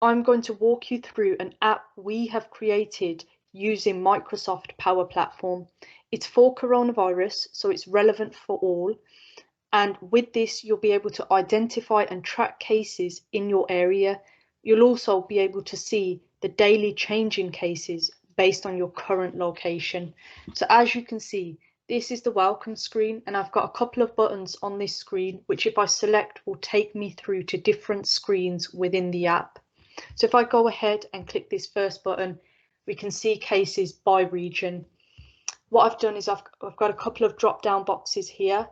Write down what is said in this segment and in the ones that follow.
I'm going to walk you through an app we have created using Microsoft Power Platform. It's for coronavirus, so it's relevant for all. And with this, you'll be able to identify and track cases in your area. You'll also be able to see the daily changing cases based on your current location. So as you can see, this is the welcome screen, and I've got a couple of buttons on this screen, which if I select will take me through to different screens within the app. So if I go ahead and click this first button, we can see cases by region. What I've done is I've got a couple of drop down boxes here.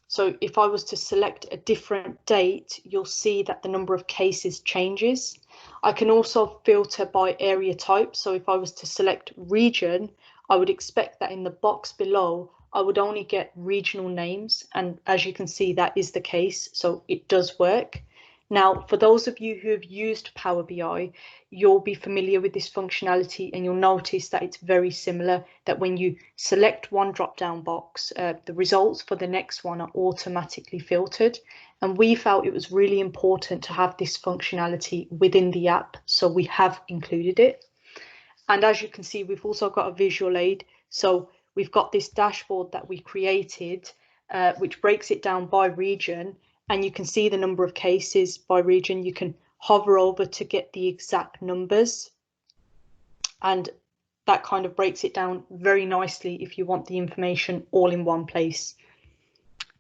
So if I was to select a different date, you'll see that the number of cases changes. I can also filter by area type. So if I was to select region, I would expect that in the box below, I would only get regional names. And as you can see, that is the case. So it does work. Now, for those of you who have used Power BI, you'll be familiar with this functionality, and you'll notice that it's very similar, that when you select one drop-down box, the results for the next one are automatically filtered. And we felt it was really important to have this functionality within the app, so we have included it. And as you can see, we've also got a visual aid. So we've got this dashboard that we created, which breaks it down by region. And you can see the number of cases by region. You can hover over to get the exact numbers. And that kind of breaks it down very nicely if you want the information all in one place.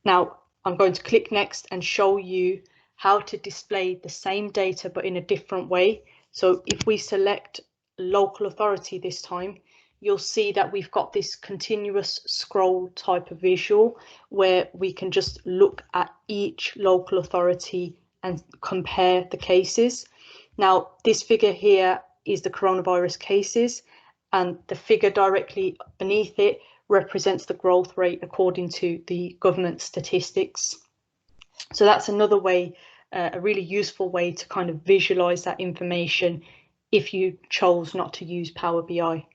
Now, I'm going to click next and show you how to display the same data, but in a different way. So if we select local authority this time, you'll see that we've got this continuous scroll type of visual where we can just look at each local authority and compare the cases. Now, this figure here is the coronavirus cases, and the figure directly beneath it represents the growth rate according to the government statistics. So that's another way, a really useful way to kind of visualize that information if you chose not to use Power BI.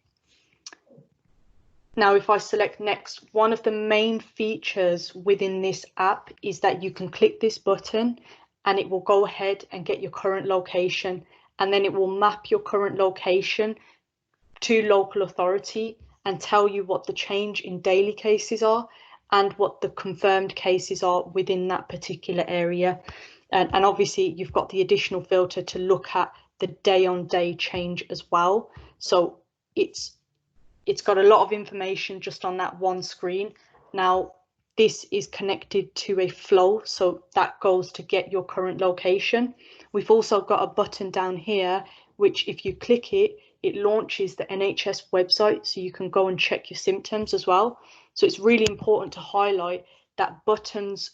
Now, if I select next, one of the main features within this app is that you can click this button and it will go ahead and get your current location, and then it will map your current location to local authority and tell you what the change in daily cases are and what the confirmed cases are within that particular area. And obviously you've got the additional filter to look at the day-on-day change as well. So it's got a lot of information just on that one screen. Now, this is connected to a flow, so that goes to get your current location. We've also got a button down here, which if you click it, it launches the NHS website, so you can go and check your symptoms as well. So it's really important to highlight that buttons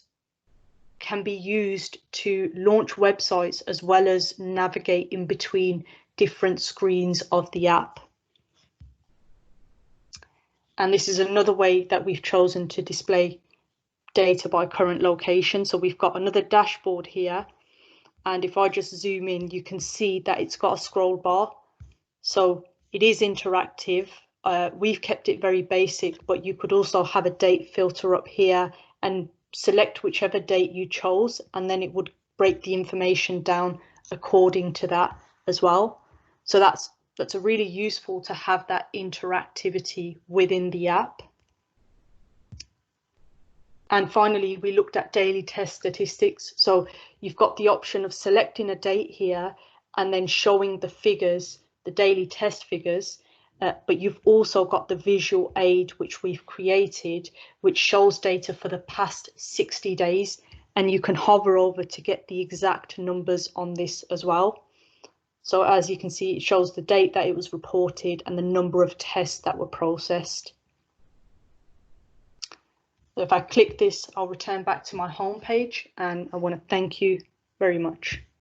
can be used to launch websites as well as navigate in between different screens of the app. And this is another way that we've chosen to display data by current location. So we've got another dashboard here. And if I just zoom in, you can see that it's got a scroll bar. So it is interactive. We've kept it very basic, but you could also have a date filter up here and select whichever date you chose, and then it would break the information down according to that as well. So that's a really useful to have that interactivity within the app. And finally, we looked at daily test statistics. So you've got the option of selecting a date here and then showing the figures, the daily test figures, but you've also got the visual aid which we've created, which shows data for the past 60 days, and you can hover over to get the exact numbers on this as well. So as you can see, it shows the date that it was reported and the number of tests that were processed. So if I click this, I'll return back to my home page, and I want to thank you very much.